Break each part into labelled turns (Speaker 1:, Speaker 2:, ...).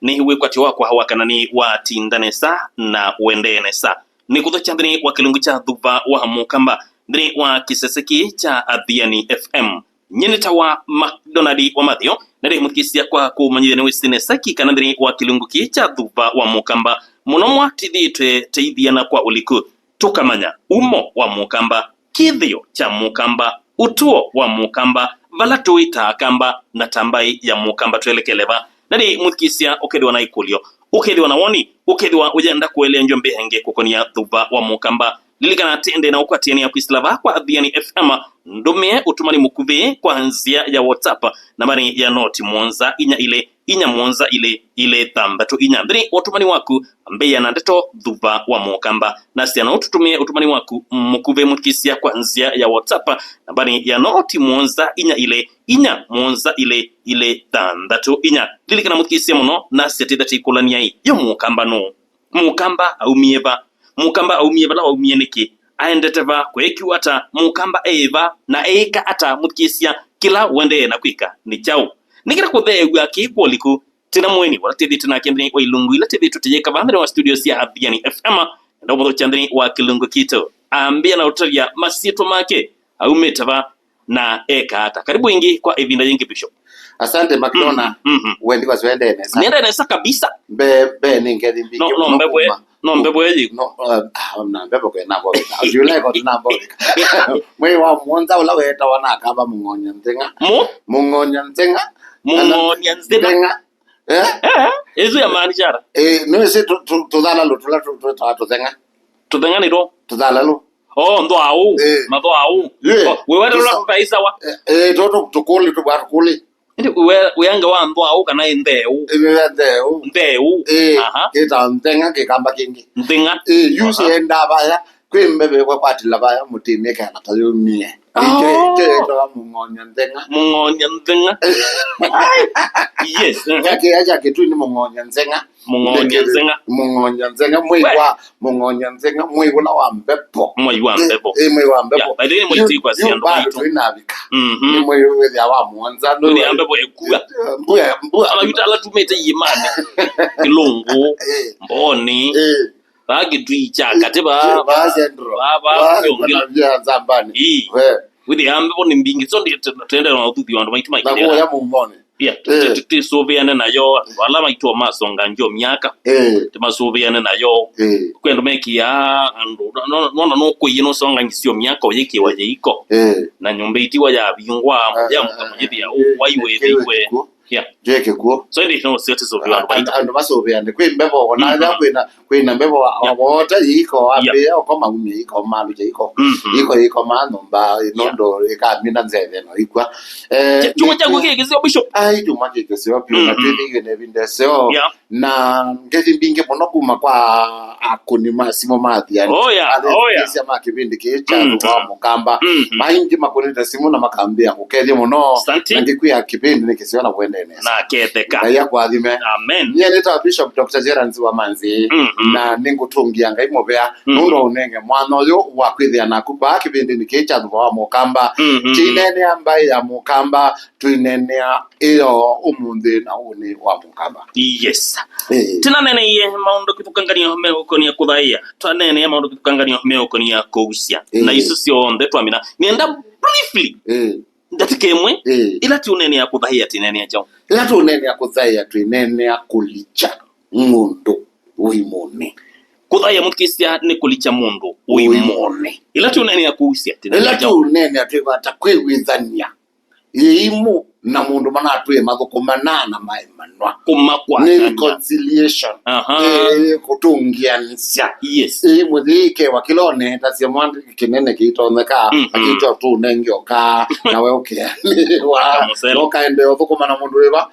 Speaker 1: ni wikwati wakwa hawakanani wa tindanesa na wendenesa ni kuthocha ndini wa kilungu cha dhuva wa mukamba ndini wa kiseseki cha Adhiani FM nyeneta wa McDonald wa Mathio nari mukisia kwa kumanyithene wisine kana ndini wa kilungu ki cha dhuva wa mukamba munomwa tithitwe teithiana kwa uliku tukamanya umo wa mukamba kithio cha mukamba utuo wa mukamba vala tuita kamba na tambai ya mukamba twelekeleva nari mukisia okedwa na ikulio okedwa na woni okedwa ujenda kuele njombe henge kukonia dhuva wa mukamba lilikana tende na ukwatieni ya kuislava kwa Adhiani FM ndumie utumani mukuve kwa nzia ya WhatsApp nambari ya noti mwonza inya mwonza ile thambatu inya ndiri utumani waku ambeya na ndeto dhuva wa mukamba nasi ya ututumie utumani waku mukuve mukisia kwa nzia ya WhatsApp nambari ya noti mwonza inya mwonza ile thambatu inya lilikana mukisia muno nasi ya tithati kulania hii yo mukamba no mukamba au mieba la au mieneki aendeteva kwekiwa ata mukamba eva na eka ata mukisia kila wende na kwika ni chao nikira kuthegwa kikuliku tina mweni wala tithi tina kendeni wa ilungu ila tithi tutejeka vandre wa studio ya Adhiani FM ndo motho chandeni wa kilungu kito ambia na utalia masito make au metava na eka ata karibu ingi kwa evinda yengi Bishop.
Speaker 2: Asante McDonald. Wendi kwa zwende nesa.
Speaker 1: Nienda nesa kabisa.
Speaker 2: Be ningedi mbiki.
Speaker 1: No mbebwe yi.
Speaker 2: No na mbebwe kwa nabo. Ajule kwa nabo. Mwe wa mwanza ula weta wana kaba mungonya ntenga. Mungonya ntenga. Ezo ya manijara. No se tudala lo tuzenga.
Speaker 1: Tuzenga ni do.
Speaker 2: Tudala lo.
Speaker 1: Oh ndo au. Mado au. Wewe ndo paisa wa.
Speaker 2: Toto tukuli tubarukuli.
Speaker 1: Ndi uyanga wa ndo au kana ndeu. Ndeu.
Speaker 2: Aha. Kita ntenga ke kamba kingi.
Speaker 1: Ntenga.
Speaker 2: Yusi enda baya kwembebe kwa kwati la baya mutime kana tayo mie. To mungonya ntenga. Yes. Aja ke tu ni mungonya ntenga. Mungonya ntenga mwiwa mungonya ntenga mwiwa na wa mbepo.
Speaker 1: Mwiwa mbepo. Badini mwiti kwa siando
Speaker 2: mwitu. Ni mwiwa ya wa mwanza
Speaker 1: no. Ni mbepo ekua. Mbuya. Ala yuta ala tumete yimane. Kilungu. Mboni. Bagi tuicha kateba.
Speaker 2: Bazendro. Yongila zambani.
Speaker 1: Widi ambepo ni mbingi so ndi tuende na udhubi wandu maitu maikile.
Speaker 2: Nako ya mumbone.
Speaker 1: Yeah, tusoveane nayo wala maitwa masonga njo myaka tumasoveane nayo kwendo meki ya no kuyino songa ngisio myaka oyeke waje iko na nyumba itiwa ya bingwa ya mujidi ya waiwe yeah
Speaker 2: jeke ko
Speaker 1: so ndi no sete so vya
Speaker 2: ando masoveane kwembebo ona ya kwena mbebo awota iko abe ko maumi iko malu je iko manomba inondo ikamina nzeve no ikwa
Speaker 1: chuma changu kigezio Bishop
Speaker 2: chuma kigezio pia na tv ne vindeseo na ngezi mbinge bono kuma kwa akuni masimo Adhiani kesi ama kibindi kicha kwa mukamba maingi makoneta simu na makambia kukeje muno ngikuya kibindi nikisiona kwenda
Speaker 1: na keteka
Speaker 2: ya kwa adhime
Speaker 1: amen
Speaker 2: nyene ta Bishop Dr. Gerard wa manzi na ningutungia ngai mobea nundo unenge mwana yo wa kwithia na kuba kibindi nikicha kwa mukamba tinene ambaye ya mukamba tuinenea iyo umundi na uni wa mukamba
Speaker 1: yes tinanene ye maundo kitukangania meokonia kudhaia twanene maundo kitukangania meokonia kousia na isu sio nde twamina nienda briefly ndatikemwe ila tunene ya kudhaia tinene ya jao
Speaker 2: ila tunene ya kudhaia tunene ya kulicha mundu uimone
Speaker 1: kudhaia mukisia ni kulicha mundu uimone ila tunene ya kuusia tinene ya jao
Speaker 2: ila tunene ya tuwata kwewithania imu na mundu mana atuye mathukumanana maimanwa
Speaker 1: kumakwa
Speaker 2: ni reconciliation kutungianisya muthike wakilone tasya mwandu kinene kitoneka akitwa tu nengioka nawe ukianiwa nokaende uthukumana mundu wiva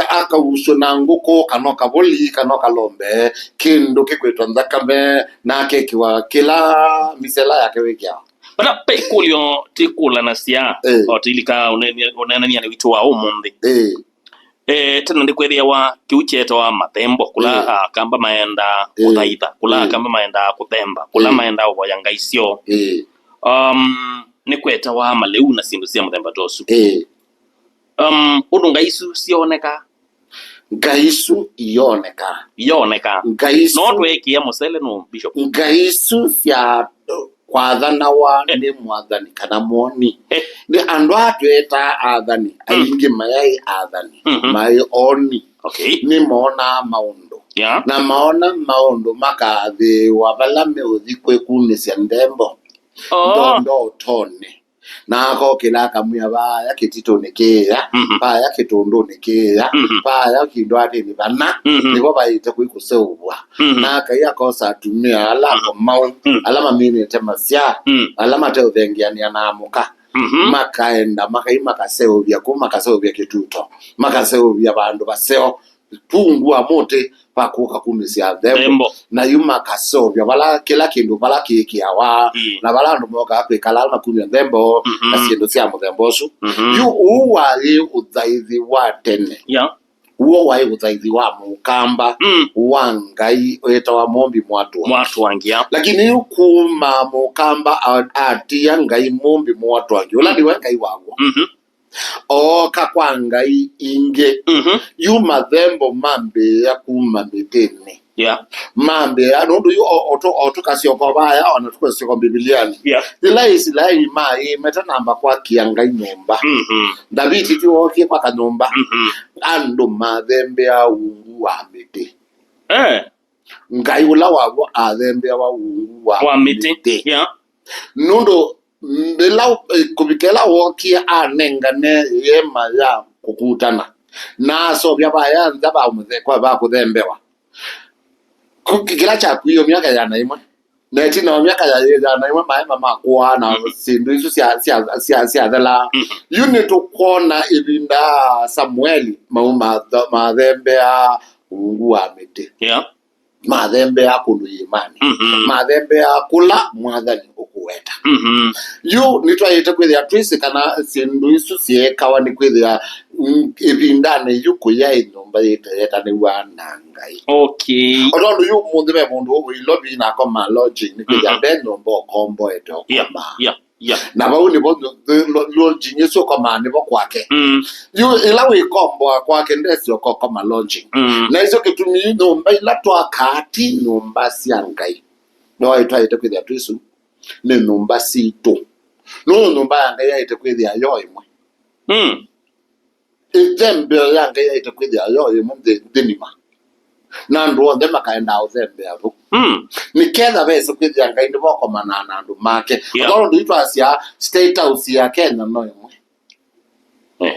Speaker 2: aka uso na nguko kanoka boli kanoka lombe kindu kikwitwa nthakame na kekiwa kila misela yake wikia
Speaker 1: Bana pekulio tikula na sia otilika unena ni wito wa umundi tena ndikweria wa kiucheto wa matembo kula kamba maenda kuthaitha kula kamba maenda kuthemba kula maenda wa yangaisio ni kweta wa maleu na sindu cia muthemba tosu undu ngaisu cioneka
Speaker 2: ngaisu ioneka
Speaker 1: no twekia musele no bishop
Speaker 2: ngaisu cia kwathana wa ni mwathani kana moni ni andu atweta athani aingi mayai athani mai oni ni mona maundu na maona maundu makathi wabala meuthi kwekunisia ndembo ndo tone na ko kila kamuya ba ya kitito nekeya ba ya kitundu nekeya ba ya kindwati ni bana ni ko baite kuikuseubwa na kaya kosa tumia ala ko mau ala mamini temasia ala mate uthengiania na amuka makaenda makaseubya kumakaseubya kituto makaseubya bandu baseo tungua mote pakuka kumisia thembo na yuma kasobya bala kila kindu bala kikiawa na bala ndo moka kwikala na kunya thembo na sindu cia muthembosu yu uwali uthaithi wa tene uo wai uthaithi wa mukamba wa ngai wetawa mombi mwatu
Speaker 1: wangia
Speaker 2: lakini kuma mukamba atia ngai mombi mwatu wangia ula ndiwe ngai wago kwa ngai inge yuma thembo mambe ya kuma mitene mambe ya nundu yu oto kasio kwa baya ona tukasio kwa bibiliani ila isilai mai meta namba kwa kiangai nyumba David tuokie kwa kanyumba ando mathembe ya ungu wa mite ngai ula wago athembe wa ungu wa mite nundu mbela kubikela wokia anengane yema ya kukutana naso bya bayanza ba muthe kwa ba kuthembewa kukikila cha kuyo miaka ya naimwe neti na miaka ya naimwe mama kwa na sindu isu sia dela unit ukona ibinda Samueli mathembe ya ungu wa mite mathembe ya kulu imani mathembe ya kula mwathani ukuweta yu nitwaite kwithia twisi kana sindu isu siekawa ni kwithia ibindane yuko ya inyumba yeta ni wana ngai otondu yu mundu be mundu wilobi na koma lodging ni kwithia beno mbo kombo eto koma na bau ni bondo lodging yeso koma ni bo kwake yu ila we kombo kwake ndesio koma lodging na iso kitumi nyumba ila twakati nyumba cia ngai no itwaite kwithia twisu ni nyumba sito no nyumba ya ngai yaite kwithia yo imwe ithembe ya ngai yaite kwithia yo imwe denima na ndo onde makaenda uthembe abo niketha bese kwithia ngai ndi boko manana ndu make ndo ndo itwacia state house ya Kenya no imwe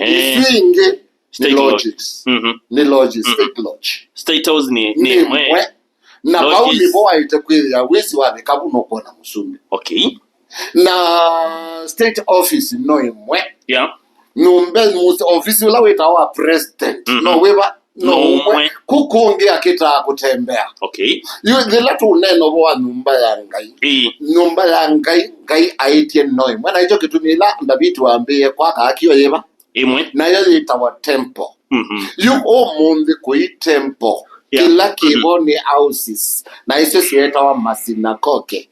Speaker 2: isinge ni logics ni logics
Speaker 1: state house ni imwe
Speaker 2: na bau ni bo aite kwithia wesi wa bikabu no kona musumi na state office no imwe numbe musi office ula weta wa president no weba no mwe kukunge akita kutembea yu dhila tu neno wa nyumba ya ngai nyumba ya ngai aitie no imwe na hicho kitumila ndabitu waambie kwa akiwa yeba
Speaker 1: imwe
Speaker 2: na yo itawa temple yu mundi kui temple kila kiboni houses na hicho sieta wa masinagoge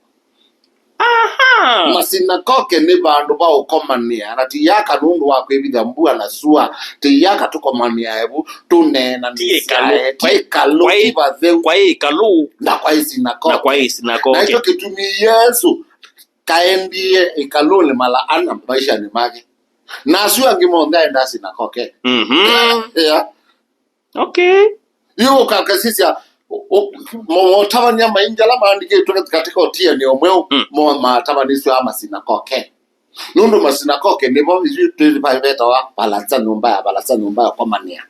Speaker 2: masinagoge ni bandu ba ukomania na tiyaka nundu wa kwibitha mbua na sua tiyaka tukomania ebu tunena ni kwa ikalu na kwa isinagoge na hicho kitumi Yesu kaendie ikalule mala ana maisha ni mage na sua ngimonda enda sinagoge yu kakasisia tabania mainjala maandike tuka katika otia ni omweo matabanisho ama sinagoge nundu masinagoge nibo izu tulipaleta wa balanza nyumba ya komania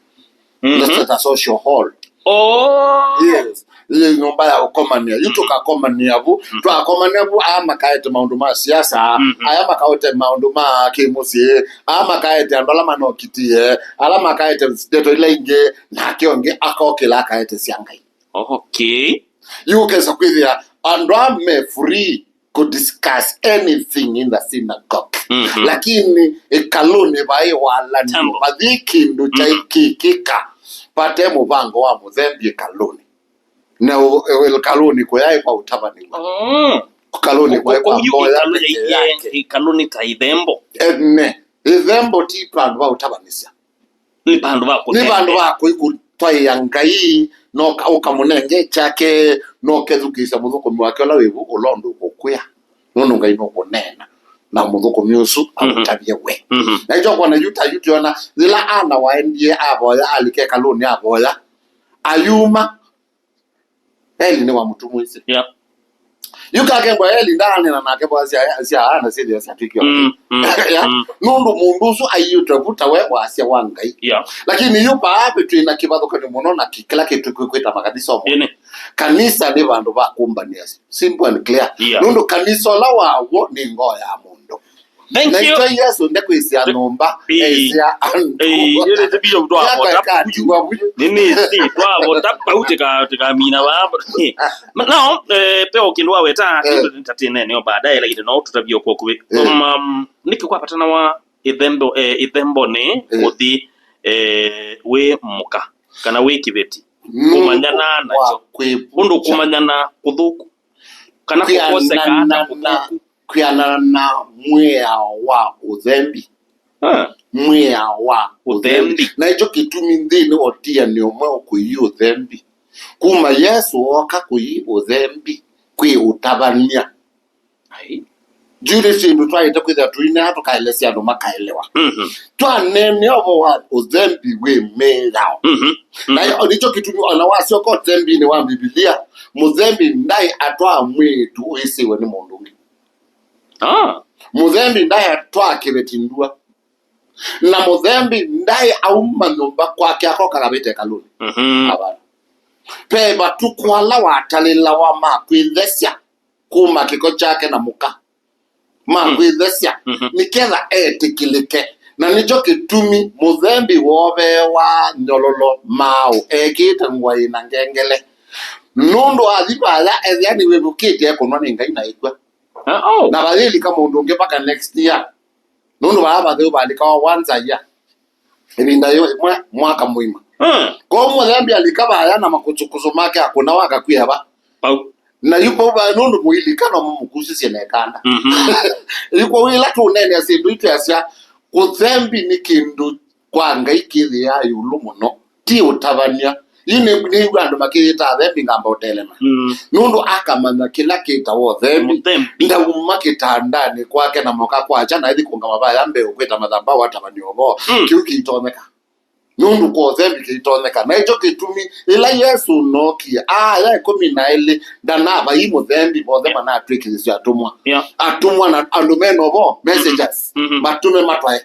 Speaker 2: ndio social hall yes ile nyumba ya komania yutoka komania bu twa komania bu ama kaete maundu ma siasa ama kaete maundu ma kimusi ama kaete andola manokitie alama kaete deto ile inge na kionge akokela kaete siangai you can say that and I'm free to discuss anything in the synagogue lakini ikaluni bai wala ni badiki ndo chaikika pate mubango wa mudhembi kaluni na kaluni kwa yai kwa utabani kaluni kwa mboya yake
Speaker 1: kaluni taidembo
Speaker 2: ene idembo ti pandu wa utabanisia ni pandu wako twaya Ngai no ukamunenge chake no kethukisa muthukumi wake ola wivu ulondo ukwia no Ngai no kunena na muthukumi usu amutabie we na ijo kwa na yuta ona zila ana waendie aboya alike kaloni aboya ayuma eli ni wa mtu mwisi yuka kembo eli ndani na nakebo asia ana sidi asia tikio nundu mundu usu ayutavuta wewe asia wa Ngai lakini yupa ape tuina kibathuka ni muno na kila kitu kwita makanisa omo kanisa ni bandu bakumbania simple and clear nundu kanisa la wawo ni ngoya mundu na ito Yesu ndekwisia nomba esia andu
Speaker 1: ile tebio ndo hapo nini si twabo tapautika tukamina baba no peo kindwa weta tatine ne baadaye lakini no tutabio kwa kuwe nikikwa patana wa ithembo ne uthi we muka kana we kibeti kumanyana nacho undu kumanyana kuthuku kana kukosekana kuthuku kwiana mwea wa uthembi mwea wa uthembi na ijo kitumi nthini otia ni omwe kuyi uthembi kuma Yesu oka kuyi uthembi kwi utabania jure sindu twaita kwitha tuina tukaelesia ndo makaelewa twanene obo wa uthembi we mera na ijo kitumi ona wasio ko uthembi ni wa Biblia muthembi ndai atwa mwitu isiwe ni mundu muthembi ndai atwa kibetindua na muthembi ndai auma nyumba kwake akoka gabite kaluni abana peba tukwala watalila wa makwithesya kuma kiko chake na muka makwithesya niketha etikilike na nijo kitumi muthembi wobe wa nyololo mau ekita ngwai na ngengele nundu athibala ethiani webukite kunwa ni Ngai na ikwa na badili kama undunge paka next year nundu baba theu bandika once a year ibinda yo mwaka muima kwa muthembi alikaba yana makuchukuzo make akuna waka kwiaba na yupo ba nundu muilikana mumukusisi nekanda yuko wila tunene asindu itya kuthembi ni kindu kwa Ngai kithi ya yulu muno ti utabania ini ni bandu makita thembi ngamba utelema nundu akamanya kila kita wo thembi nda umakita ndani kwake na moka kwacha na ithi kunga mabaya mbe ukwita mathamba watabani obo kiuki itoneka nundu kwa thembi kitoneka na ijo kitumi ila Yesu nokia ya 12 ndana ba imo thembi bo thema na atwikizio atumwa na andumeno bo messages matume matwae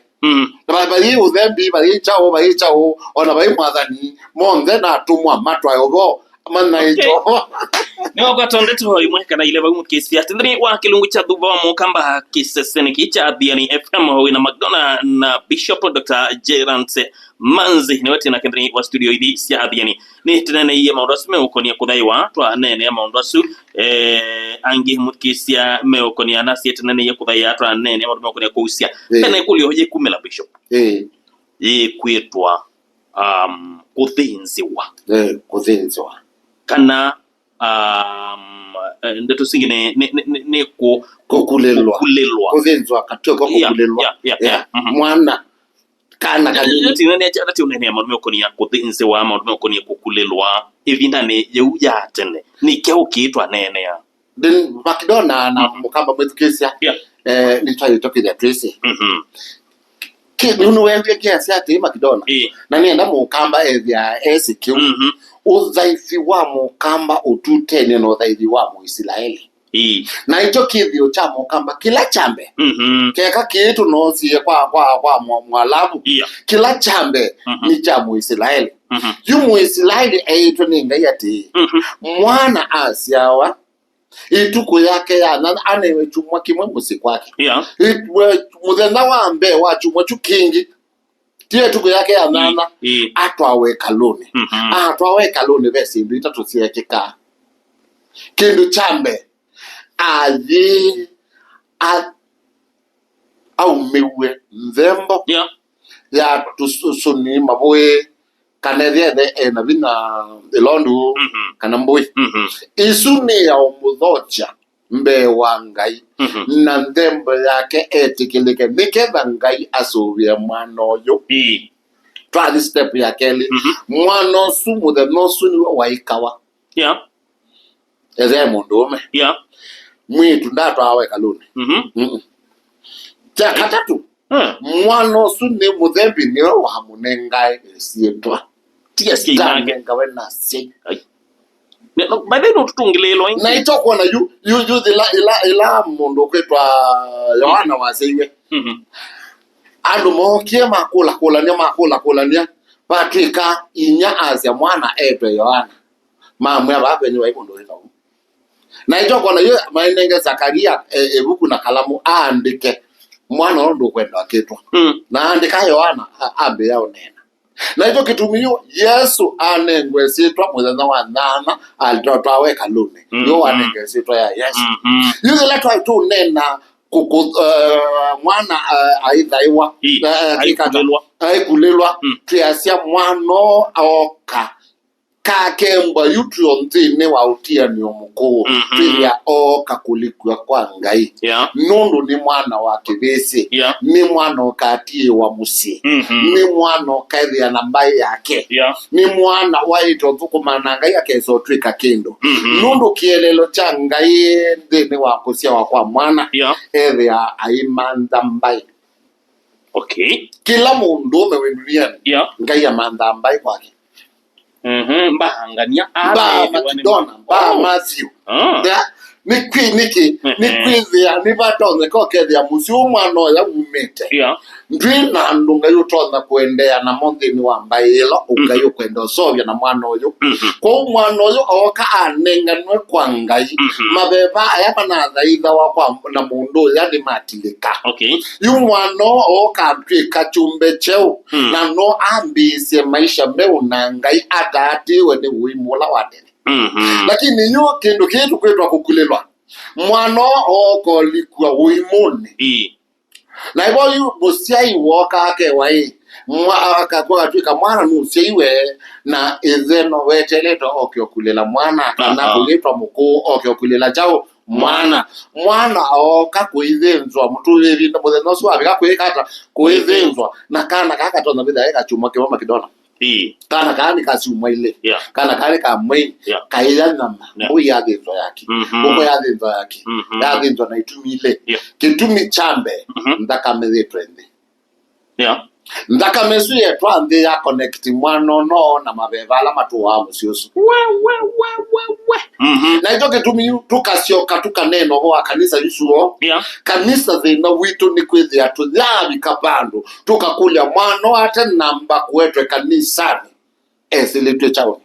Speaker 1: bali uthembi bali chao ona bali mwathani monthe na atumwa matwae obo mana ijo no gatondeto imwe kana ile bamu kesi atindri wa kilungu cha Thuva wa Mukamba kiseseni kicha Adhiani FM na McDonald na Bishop Dr. Gerance Manzi ni wati na kendri wa studio hivi sia Adhiani ni tenene iye maundasu meukonia kudhaiwa twa nene ya maundasu angi mukisia meukonia nasi tenene iye kudhaiwa twa nene ya maundasu meukonia kuhusia tena ikuli hoje kumela Bishop kuitwa kuthinziwa kana ndeto singine ne
Speaker 2: kukulelwa kuthinzwa katoko kukulelwa mwana kana
Speaker 1: kanini nene acha ati unene amadume konia kuthinziwa amadume konia kukulelwa evinda ne yeuya tene ni kyo kiitwa nene ya
Speaker 2: then Makidona na Mukamba mwethukisia ni try to the Tracy nunu wewe kiasi ati Makidona na nienda Mukamba ethia SQ uthaithi wa Mukamba ututene no uthaithi wa Muisraeli na icho kithio cha Mukamba kila chambe keka kitu no sie kwa mwalabu kila chambe ni cha Muisraeli yu Muisraeli aitwa ni Ngai ati mwana asiawa ituko yake ya anewe chumwa kimwe musikwake muthenya wa mbe wa chumwa chukingi tie tuko yake ya nana atwawe kaloni atwawe kaloni besi ndu itatu siekeka kindu chambe athi au mewe nzembo ya tusuni maboe kanethe na bina elondu kana mboi isuni ya omuthocha mbe wa Ngai na nthembo yake etikilike niketha Ngai asuvia mwana uyu twa step ya keli mwana su muthe no su ni waikawa eze mundume mwitu ndatwawe kaluni cha katatu mwana su ni muthembi ni wa munengai sietwa
Speaker 1: tia skimage
Speaker 2: ngawe na si
Speaker 1: badeno tutungilelo
Speaker 2: na itoko na yu ila mundu kwetwa Yohana waseiwe andu mokie makula nia patika inya azya mwana etwe Yohana mamwe abapenyi wa imundu wetwa na itoko na yu mainenge Zakaria ebuku na kalamu aandike mwana ondo kwenda aketwa na andika Yohana ambe yao nena na hicho kitumio Yesu anengwe sitwa mwanza wa nana alitoa weka lune yo anengwe sitwa ya Yesu yuko letwa tu nena kuku mwana aidhaiwa aikulelwa tiasia mwano oka kakemba yutyo ntine wa utia ni omukuu tiya oka kulikwa kwa ngai nundu ni mwana wa kibesi ni mwana okatie wa musi ni mwana okaithia na mbai yake ni mwana waito thukumana ngai akeso twika kendo nundu kielelo cha ngai ndini wa kusia wa kwa mwana ethia aimanda mbai kila mundu mewenduniani ngai amanda mbai kwake
Speaker 1: mbahangania
Speaker 2: ba Makidona ba Matthew nikwithia nivatonze kokethia musi umwana ya umete ndwina ndunga yutonza kuendea na monthini wa mbailo ungayo kwenda sovya na mwana uyu kwa mwana uyu oka anenganwe kwa ngai mabeba aya manathaitha wakwa na mundu ya ni matilika yu mwana oka atwika chumbe cheu na no ambisie maisha meu na ngai atatiwe ni uimula wadene lakini yu kindu kitu kwetwa kukulelwa mwana oko likwa uimuni na ibo yu musiai woka ake wai akakwa twika mwana nusiiwe na etheno weteleto okyokulela mwana kana kuletwa mukuu okyokulela chao mwana oka kuithenzwa mutu evinda mutheno swa bika kwikata kuithenzwa na kana kakatonda bitha eka chuma ke Makidona kana kani kasuma ile kana kani kamwe kaila nama uya ginzo yake uko ya ginzo yake ya ginzo na itumile kitumi chambe ndaka meze twende ndaka mesu yetu ande ya connect mwana no na mabevala matu wa musyoso na ito kitumi tukasioka tukaneno ho kanisa yusuo kanisa zina wito ni kwithia tuthabi kapando tukakulya mwana ate namba kwetwe kanisani esiletwe chao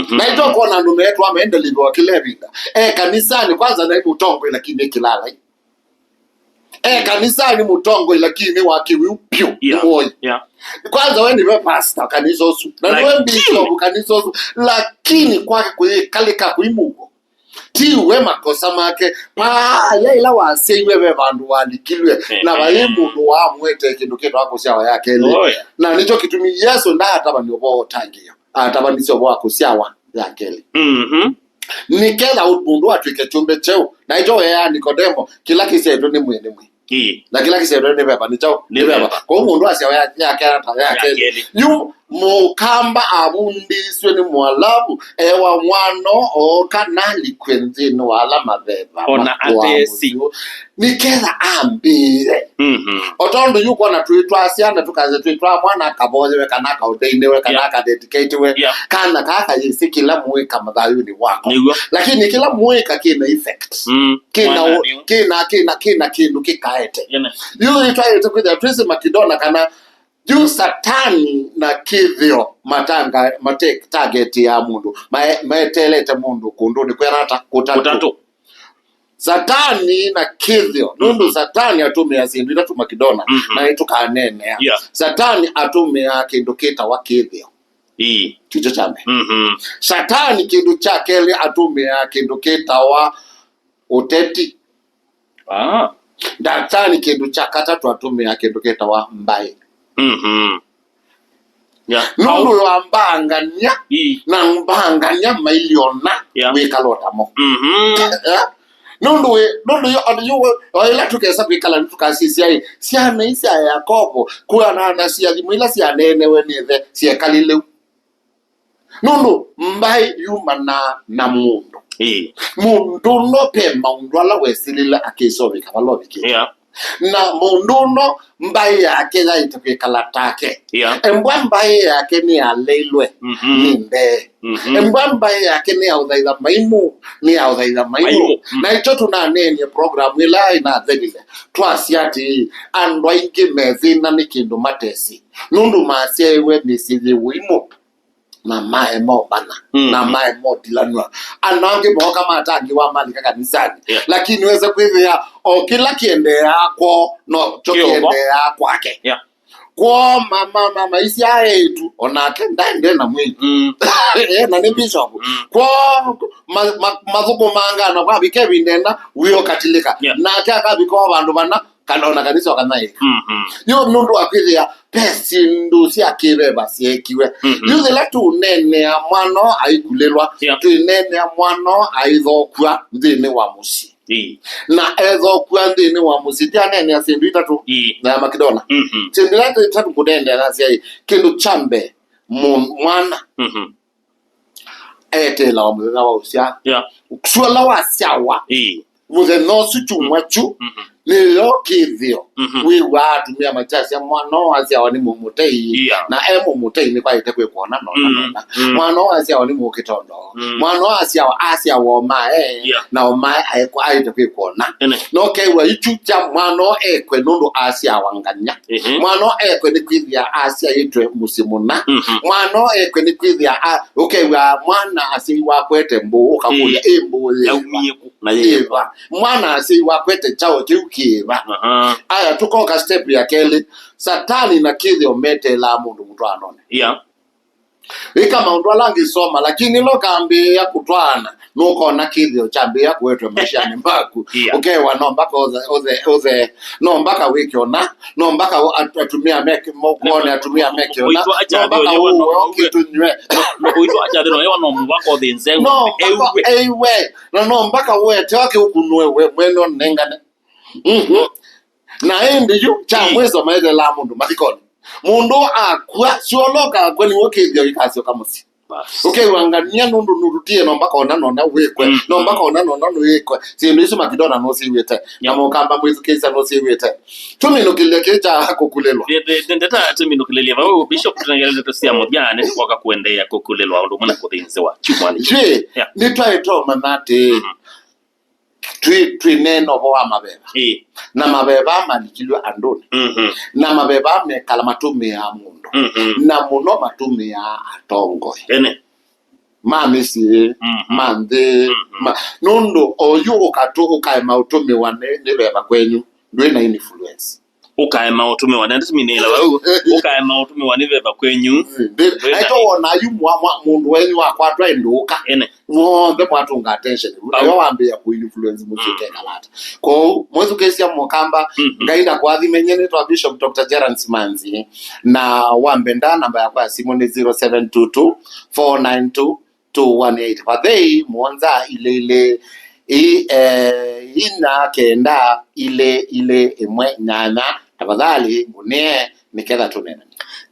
Speaker 2: na ito kona ndume yetu ameenda livyo wakilebida kanisani kwanza na ibu tongwe lakini kilala kanisani mutongo lakini wakiwi upyo moyo kwanza wewe ni pastor kanisa osu na wewe bishop kanisa osu lakini kwake kalika kuimugo ti we makosa make ya ila waseiwe be bandu walikilwe na bayemu ndo amwete kindu kitu akosia yake ile na nicho kitumi Yesu nda ataba ndio bo tangio ataba nisio bo akosia yake ile nikela ubundu atwike chumbe cheu na ijo ya Nikodemo kila kiseto ni mwene na kila kiseto ni beba ni chao ni beba kwa mundu asia yake yu mukamba abundiswe ni mwalabu ewa mwano okanali kwenzino wala mabeba
Speaker 1: ona atesi
Speaker 2: nikela ambire otondo yuko na tuitwa asiana tukaze tuitwa mwana akaboze kana kaudeine kana ka dedicate we kana kaka yisi kila muweka madhayuni wako lakini kila muweka kina effect kina kindu kikaete yu itwa kuja twese Makidona kana yu satani na kithio matanga target ya mundu maetelete mundu kundu ni kwerata kutatu satani na kithio nundu satani atumia sindu ila Makidona na itukanene satani atumia kindu kita wa kithio kicho chambe satani kindu chake ile atumia kindu kita wa uteti satani kindu chakata tuatumia kindu kita wa mbai nundu wa mbangania na mbangania mailiona wikalota mo nundu yo oila tukesa kwikala tukasisia ciana icia Yakobo kuana na cia thimwila cia nene wenithe ciekalile nundu mbai yumana na mundu mundu no pe maundu ala wesilila akisovika valobiki na mundu no mbai yake yaita kwikala take embwa mbai yake ni aleilwe ninde embwa mbai yake ni authaitha maimu na icho tunanenie program ila inathelile twasiati andwa ingi methina ni kindu matesi nundu masiewe misithi wimo na mae mo bana na mae mo dilanwa anange boka matangi wa malika kanisani lakini weze kwithia o kila kiende yako no chokiende yako kwake kwa mama isi yetu onake ndende na mwingi na ni bishop kwa mathuko mangana kwa bikebi ndenda wiyo katilika na aka biko bandu bana kanona kanisa kanai yo nundu akwithia pesi ndu cia kibeba ciekiwe yuthila tu nene ya mwano aikulelwa tu nene ya mwano aithokua thini wa muci na ethokua thini wa muci tia nene ya sindu itatu na makidona sindu itatu kudende na cia kindu chambe mwana etela wa muthenya wa ucia kusuala wa ciawa muthenya ucio chumwachu niyo kithio wi watumia machasi mwana wacia wani mumutei na mumutei ni kwaite kwikuona nona mwana wacia wani mukitondo mwana wacia woma na oma aite kwikuona no kaiwa ichucha mwana ekwe nundu acia wanganya mwana ekwe ni kwithia acia itwe musimuna mwana ekwe ni kwithia ukaiwa mwana aci wakwete mbu ukakulia imbu na yeva mwana aci wakwete chao kiukiva aya tukoka step ya keli satani na kithio mete la mundu mutwanone ika maundu alangi soma lakini lokambi ya kutwana nuko na kithio chambi ya kwetwe mashani mbaku ukewa no mpaka oze no mpaka wiki ona no mpaka atumia make mokone atumia make ona no mpaka uwe kitunywe
Speaker 1: no kuitwa acha ndino ewa no mbako thenze
Speaker 2: ewe no mpaka uwe tewake ukunwe we mweno nengane na ende yu cha mwezo maede la mundu matikoni mundu akwa sioloka kweni wokeithio ikasio kamusi wangania nundu nurutie no mpaka ona nona wekwe no mpaka ona nona wekwe sindu isu makidona no siwete na mukamba mwithukisa no siwete tuminukile kicha kukulelwa
Speaker 1: ndeta tuminukile va bishop tunangeleza tosia modiane kwa kuendea kukulelwa ndo mwana kuthinzewa chumwani
Speaker 2: je ni twaito manate twi neno wa mabeba na mabeba manikilwe andoni na mabeba mekala matume ya mundu na muno matume ya atongo mamisi mande nundu oyu ukatuka mautume wane ni beba kwenyu ndwina influence
Speaker 1: ukaema utume wane ndisiminela ukaema utume wane beba kwenyu
Speaker 2: aito wona yu mundu wenyu akwatwa induka ngombe mwatunga attention ayo wambia ku influence musike kalata ko mwezu kesi ya mukamba ngaida kwa thimenyene twa Bishop Dr. Gerald Simanzi na wambenda namba ya kwa simu ni 0722 492 218 badei mwanza ile ina kenda ile emwe nyanya tafadhali ngune niketha tunene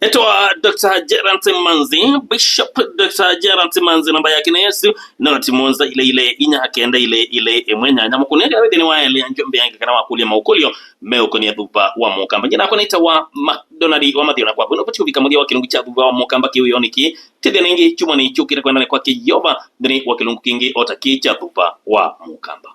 Speaker 1: etwa Dr. Gerald Simanzi Bishop Dr. Gerald Simanzi namba yake ni Yesu na timonza ile inya kenda ile emwe nyanya mukunega wedeni wa ile njombe yange kana wakulia maukulio meuko ni thuba wa mukamba njina ko naita wa McDonald wa mathiona kwa no pati ubikamudia wa kilungu cha thuba wa mukamba kiuyoniki tithia ningi chuma ni chukire kwenda kwa kiyoba ndani wa kilungu kingi otaki cha thuba wa mukamba